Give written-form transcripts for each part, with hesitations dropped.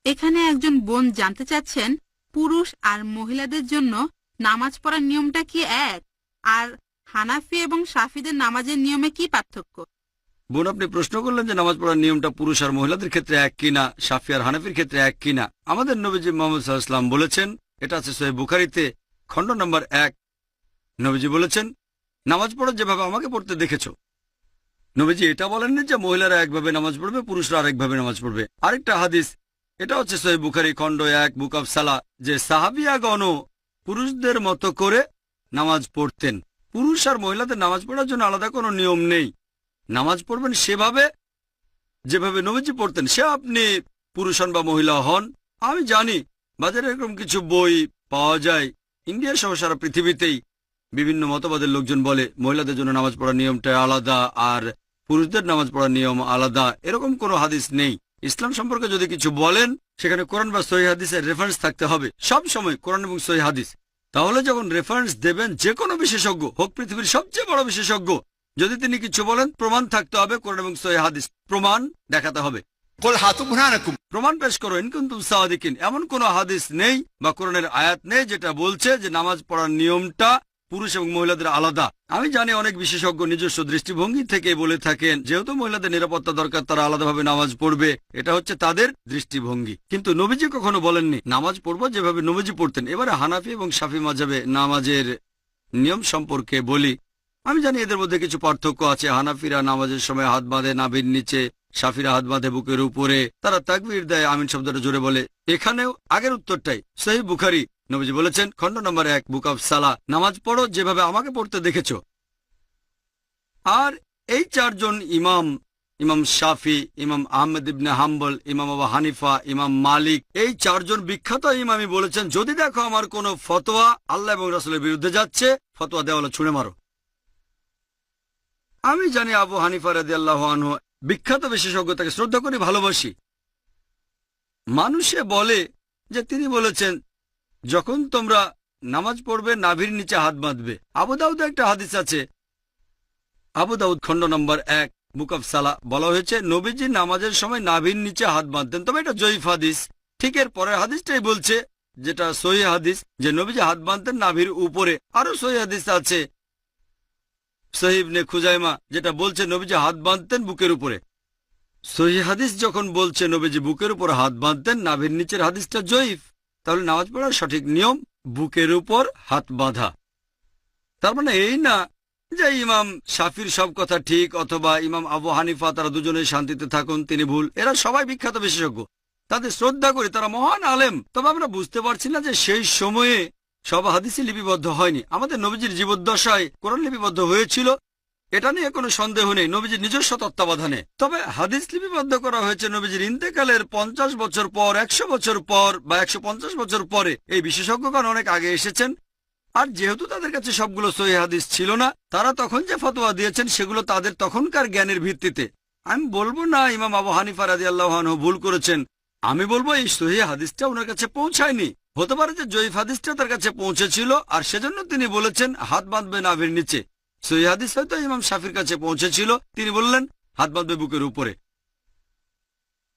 এখানে একজন বোন জানতে চাচ্ছেন পুরুষ আর মহিলাদের জন্য নামাজ পড়ার নিয়মটা কি এক, আর হানাফি এবং শাফিদের নামাজের নিয়মে কি পার্থক্য? বোন, আপনি প্রশ্ন করলেন যে নামাজ পড়ার নিয়মটা পুরুষ আর মহিলাদের ক্ষেত্রে এক কিনা, শাফি আর হানাফির ক্ষেত্রে এক কিনা। আমাদের নবীজি মুহাম্মদ সাল্লাল্লাহু আলাইহি ওয়াসাল্লাম বলেছেন, এটা আছে সহিহ বুখারীতে খণ্ড নম্বর 1, নবীজি বলেছেন, নামাজ পড়ো যেভাবে আমাকে পড়তে দেখেছো। নবীজি এটা বলেননি যে মহিলারা একভাবে নামাজ পড়বে, পুরুষরা আরেকভাবে নামাজ পড়বে। আরেকটা হাদিস, এটা হচ্ছে সহিহ বুখারী খণ্ড 1 বুক অব সালাহ, যে সাহাবিয়াগণও পুরুষদের মতো করে নামাজ পড়তেন। পুরুষ আর মহিলাদের নামাজ পড়ার জন্য আলাদা কোনো নিয়ম নেই। নামাজ পড়বেন সেভাবে যেভাবে নবীজি পড়তেন, সে আপনি পুরুষ হন বা মহিলা হন। আমি জানি বাজারে এরকম কিছু বই পাওয়া যায়, ইন্ডিয়া সহ সারা পৃথিবীতেই বিভিন্ন মতবাদের লোকজন বলে মহিলাদের জন্য নামাজ পড়ার নিয়মটা আলাদা আর পুরুষদের নামাজ পড়ার নিয়ম আলাদা। এরকম কোনো হাদিস নেই। ইসলাম সম্পর্কে যদি কিছু বলেন, সেখানে কোরআন বা সহিহ হাদিসের রেফারেন্স থাকতে হবে, সব সময় কোরআন এবং সহিহ হাদিস। তাহলে যখন রেফারেন্স দেবেন যে কোনো বিশেষজ্ঞ হোক, পৃথিবীর সবচেয়ে বড় বিশেষজ্ঞ, যদি তিনি কিছু বলেন, প্রমাণ থাকতে হবে, কোরআন এবং সহিহ হাদিস প্রমাণ দেখাতে হবে। প্রমাণ পেশ করো ইন কুনতুম সাদিকিন। এমন কোন হাদিস নেই বা কোরআনের আয়াত নেই যেটা বলছে যে নামাজ পড়ার নিয়মটা পুরুষ এবং মহিলাদের আলাদা। আমি জানি অনেক বিশেষজ্ঞ নিজস্ব দৃষ্টিভঙ্গি থেকে বলে থাকেন যেহেতু মহিলাদের নিরাপত্তা দরকার, তারা আলাদাভাবে নামাজ পড়বে, এটা হচ্ছে তাদের দৃষ্টিভঙ্গি। কিন্তু নবীজি কখনো বলেননি নামাজ পড়বো যেভাবে নবীজি পড়তেন। এবারে হানাফি এবং শাফি মাযহাবে নামাজের নিয়ম সম্পর্কে বলি। আমি জানি এদের মধ্যে কিছু পার্থক্য আছে। হানাফিরা নামাজের সময় হাত বাঁধে নাভির নিচে, শাফিরা হাত বাঁধে বুকের উপরে, তারা তাকবীর দেয়, আমিন শব্দটা জোরে বলে। এখানেও আগের উত্তরটাই। সহিহ বুখারী, নবীজি বলেছেন খণ্ড নম্বর 1 বুক অব সালাহ, নামাজ পড়ো যেভাবে আমাকে পড়তে দেখেছো। আর এই চারজন ইমাম, ইমাম শাফি, ইমাম আহমদ ইবনে হাম্বল, ইমাম আবু হানিফা, ইমাম মালিক, এই চারজন বিখ্যাত ইমামই বলেছেন যদি দেখো আমার কোনো ফতোয়া আল্লাহ এবং রাসূলের বিরুদ্ধে যাচ্ছে, ফতোয়া দেওয়ালে ছুঁড়ে মারো। আমি জানি আবু হানিফা রাদিয়াল্লাহু আনহু বিখ্যাত বিশেষজ্ঞ, তাকে শ্রদ্ধা করি, ভালোবাসি। মানুষে বলে যে তিনি বলেছেন যখন তোমরা নামাজ পড়বে নাভির নিচে হাত বাঁধবে। আবু দাউদে একটা হাদিস আছে, আবু দাউদ খণ্ড নম্বর 1 বুক অব সালাহ, বলা হয়েছে নবীজি নামাজের সময় নাভির নিচে হাত বাঁধতেন। তবে এটা জয়ীফ হাদিস। ঠিক এর পরের হাদিসটাই বলছে, যেটা সহিহ হাদিস, যে নবীজি হাত বাঁধতেন নাভির উপরে। আরো সহিহ হাদিস আছে সহিহ ইবনে খুজাইমা, যেটা বলছে নবীজি হাত বাঁধতেন বুকের উপরে। সহিহ হাদিস যখন বলছে নবীজি বুকের উপর হাত বাঁধতেন, নাভির নিচের হাদিসটা জয়ীফ। তাহলে নামাজ পড়ার সঠিক নিয়ম বুকের উপর হাত বাঁধা। তার মানে এই না যে ইমাম শাফির সব কথা ঠিক অথবা ইমাম আবু হানিফা, তারা দুজনেই শান্তিতে থাকুন, তিনি ভুল। এরা সবাই বিখ্যাত বিশেষজ্ঞ, তাদের শ্রদ্ধা করি, তারা মহান আলেম। তবে আমরা বুঝতে পারছি না যে সেই সময়ে সব হাদিসই লিপিবদ্ধ হয়নি। আমাদের নবীজির জীবদ্দশায় কোরআন লিপিবদ্ধ হয়েছিল, এটা নিয়ে কোনো সন্দেহ নেই, নবীজির নিজস্ব তত্ত্বাবধানে। তবে হাদিস লিপিবদ্ধ করা হয়েছে নবীজির ইন্তেকালের 50 বছর পর, 100 বছর পর বা 150 বছর পরে। এই বিশেষজ্ঞগণ অনেক আগে এসেছেন, আর যেহেতু তাদের কাছে সবগুলো সহিহ হাদিস ছিল না, তারা তখন যে ফতোয়া দিয়েছেন সেগুলো তাদের তখনকার জ্ঞানের ভিত্তিতে। আমি বলবো না ইমাম আবু হানিফা রাদিয়াল্লাহু আনহু ভুল করেছেন, আমি বলবো এই সহিহ হাদিসটা ওনার কাছে পৌঁছায়নি। হতে পারে যে জয়ীফ হাদিসটা তার কাছে পৌঁছেছিল, আর সেজন্য তিনি বলেছেন হাত বাঁধবে নাভির নিচে। সহিহ হাদিস হয়তো ইমাম শাফির কাছে পৌঁছেছিল, তিনি বললেন হাত বাঁধবে বুকের উপরে।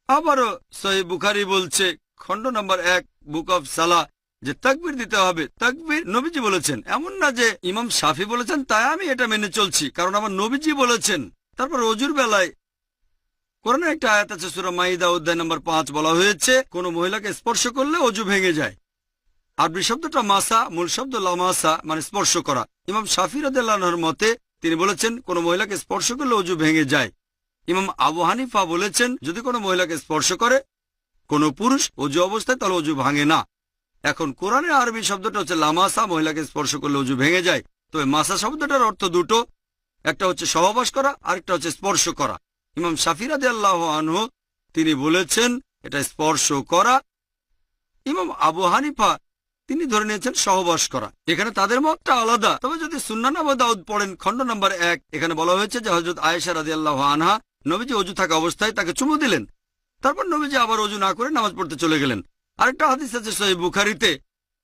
আবারও সহিহ বুখারী বলছে খণ্ড নম্বর 1 বুক অব সালাহ যে তাকবীর দিতে হবে। তাকবীর নবীজি বলেছেন, এমন না যে ইমাম শাফি বলেছেন তাই আমি এটা মেনে চলছি, কারণ আমার নবীজি বলেছেন। তারপর অজুর বেলায় কোরআনে একটা আয়াত আছে সূরা মাইদা অধ্যায় নম্বর 5, বলা হয়েছে কোন মহিলাকে স্পর্শ করলে অজু ভেঙে যায়। আরবি শব্দটা মাসা, মূল শব্দ লামাসা, মানে স্পর্শ করা। ইমাম শাফি রাদিয়াল্লাহু আনহুর মতে তিনি বলেছেন কোন মহিলাকে স্পর্শ করলে অজু ভেঙে যায়। ইমাম আবু হানিফা বলেছেন যদি কোনো মহিলাকে স্পর্শ করে কোন পুরুষ অজু অবস্থায়, তাহলে অজু ভাঙে না। এখন কোরআনের আরবি শব্দটা হচ্ছে লামাসা, মহিলাকে স্পর্শ করলে অজু ভেঙে যায়। তবে মাসা শব্দটার অর্থ দুটো, একটা হচ্ছে সহবাস করা, আরেকটা হচ্ছে স্পর্শ করা। ইমাম শাফি রাদিয়াল্লাহু আনহু তিনি বলেছেন এটা স্পর্শ করা। ইমাম আবু হানিফা তিনি ধরে নিয়েছেন সহবাস করা। এখানে তাদের মতটা আলাদা। তবে যদি সুন্নান আবু দাউদ পড়েন খণ্ড নম্বর 1, এখানে বলা হয়েছে যে হযরত আয়েশা রাদিয়াল্লাহু আনহা নবীজি অজু থাকা অবস্থায় তাকে চুমু দিলেন, তারপর নবীজি আবার অজু না করে নামাজ পড়তে চলে গেলেন। আরেকটা হাদিস আছে সহিহ বুখারীতে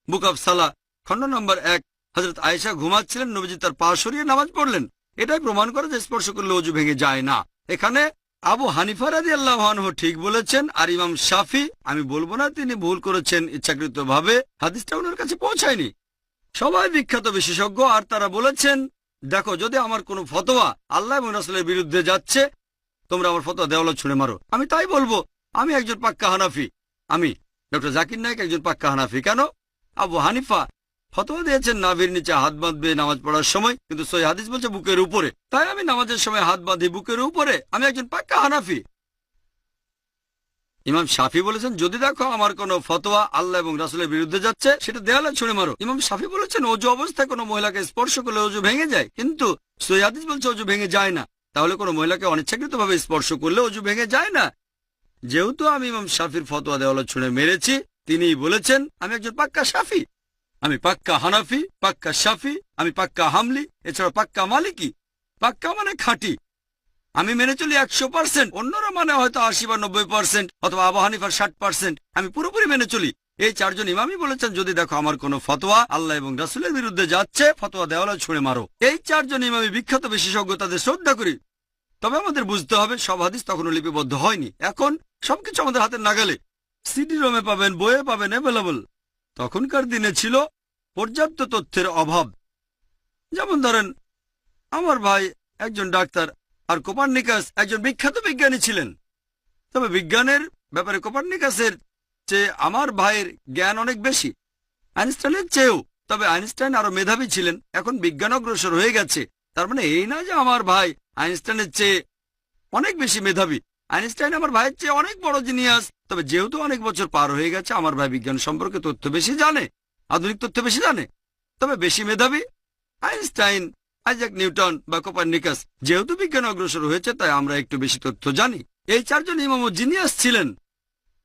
বুক অব সালাহ খণ্ড নম্বর 1, হযরত আয়েশা ঘুমাচ্ছিলেন, নবীজি তার পা সরিয়ে নামাজ পড়লেন। এটাই প্রমাণ করে যে স্পর্শ করলে অজু ভেঙে যায় না। এখানে আবু হানিফা রাদিয়াল্লাহু আনহু ঠিক বলেছেন, আর ইমাম শাফি, আমি বলবো না তিনি ভুল করেছেন ইচ্ছাকৃতভাবে, হাদিসটা ওনার কাছে পৌঁছায়নি। সবাই বিখ্যাত বিশেষজ্ঞ, আর তারা বলেছেন দেখো যদি আমার কোনো ফতোয়া আল্লাহ এবং রাসূলের বিরুদ্ধে যাচ্ছে, তোমরা আমার ফতোয়া দেওয়ালে ছুঁড়ে মারো। আমি তাই বলবো, আমি একজন পাক্কা হানাফি। আমি ডক্টর জাকির নায়েক একজন পাক্কা হানাফি। কেন? আবু হানিফা ফতোয়া দিয়েছেন নাভির নিচে হাত বাঁধবে নামাজ পড়ার সময়, কিন্তু সহিহ হাদিস বলছে বুকের উপরে। তাই আমি নামাজের সময় হাত বাঁধি বুকের উপরে, আমি একজন পাক্কা হানাফি। ইমাম শাফি বলেছেন যদি দেখো আমার কোনো ফতোয়া আল্লাহ এবং রাসূলের বিরুদ্ধে যাচ্ছে, সেটা দেয়ালে ছুঁড়ে মারো। ইমাম শাফি বলেছেন অজু অবস্থায় কোনো মহিলাকে স্পর্শ করলে অজু ভেঙে যায়, কিন্তু সহিহ হাদিস বলছে অজু ভেঙে যায় না। তাহলে কোনো মহিলাকে অনিচ্ছাকৃতভাবে স্পর্শ করলে অজু ভেঙে যায় না। যেহেতু আমি ইমাম শাফির ফতোয়া দেওয়ালে ছুঁড়ে মেরেছি, তিনিই বলেছেন আমি একজন পাক্কা শাফি। আমি পাক্কা হানাফি, পাক্কা শাফি, আমি পাক্কা হামলি, এছাড়া পাক্কা মালিকি। পাক্কা মানে খাঁটি। আমি মেনে চলি 100%, অন্যরা মানে হয়তো 80 বা 90%, অথবা আবু হানিফার 60%। আমি পুরোপুরি মেনে চলি। এই চারজন ইমামই বলেছেন যদি দেখো আমার কোনো ফতোয়া আল্লাহ এবং রাসূলের বিরুদ্ধে যাচ্ছে, ফতোয়া দেওয়ালে ছুঁড়ে মারো। এই চারজন ইমামই বিখ্যাত বিশেষজ্ঞ, তাদের শ্রদ্ধা করি। তবে আমাদের বুঝতে হবে সব হাদিস তখনও লিপিবদ্ধ হয়নি। এখন সবকিছু আমাদের হাতের নাগালে, সিডি রোমে পাবেন, বইয়ে পাবেন, অ্যাভেলেবল। তখনকার দিনে ছিল পর্যাপ্ত তথ্যের অভাব। যেমন ধরেন আমার ভাই একজন ডাক্তার, আর কোপার্নিকাস একজন বিখ্যাত বিজ্ঞানী ছিলেন। তবে বিজ্ঞানের ব্যাপারে কোপার্নিকাসের চেয়ে আমার ভাইয়ের জ্ঞান অনেক বেশি, আইনস্টাইনের চেয়েও। তবে আইনস্টাইন আরো মেধাবী ছিলেন। এখন বিজ্ঞান অগ্রসর হয়ে গেছে, তার মানে এই না যে আমার ভাই আইনস্টাইনের চেয়ে অনেক বেশি মেধাবী। আইনস্টাইন আমার ভাইয়ের চেয়ে অনেক বড় জিনিয়াস। তবে যেহেতু অনেক বছর পার হয়ে গেছে, আমার ভাই বিজ্ঞান সম্পর্কে তথ্য বেশি জানে, আধুনিক তথ্য বেশি জানে। তবে বেশি মেধাবী আইনস্টাইন, আইজাক নিউটন বা কোপার্নিকাস। যেহেতু বিজ্ঞান অগ্রসর হয়েছে, তাই আমরা একটু বেশি তথ্য জানি। এই চারজন ইমামও জিনিয়াস ছিলেন,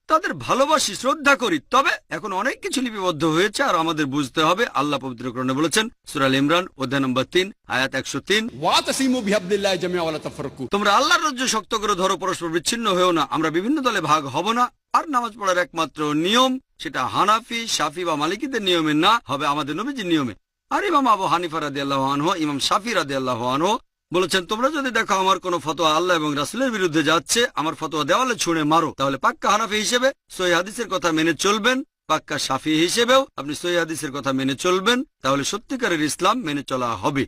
তাদের ভালোবাসি, শ্রদ্ধা করি। তবে এখন অনেক কিছু লিপিবদ্ধ হয়েছে, আর আমাদের বুঝতে হবে আল্লাহ পবিত্র কোরআনে বলেছেন সূরা আল ইমরান অধ্যায় নম্বর 3 আয়াত 103, ওয়াতাসিমু বিহাবলিল্লাহি জামিআ ওয়া লা তাফাররাকু। তোমরা আল্লাহর রজ্জু শক্ত করে ধরো, পরস্পর বিচ্ছিন্ন হয়েও না। আমরা বিভিন্ন দলে ভাগ হব না। আর নামাজ পড়ার একমাত্র নিয়ম সেটা হানাফি, শাফি বা মালিকিদের নিয়মে না, হবে আমাদের নবীজির নিয়মে। আর ইমাম আবু হানিফা রাদিয়াল্লাহু আনহু, ইমাম শাফি রাদিয়াল্লাহু আনহু বলেছেন তোমরা যদি দেখো আমার কোনো ফতোয়া আল্লাহ এবং রাসূলের বিরুদ্ধে যাচ্ছে, আমার ফতোয়া দেওয়ালে ছুঁড়ে মারো। তাহলে পাক্কা হানাফি হিসেবে সহিহ হাদিসের কথা মেনে চলবেন, পাক্কা শাফি হিসেবেও আপনি সহিহ হাদিসের কথা মেনে চলবেন। তাহলে সত্যিকারের ইসলাম মেনে চলা হবে।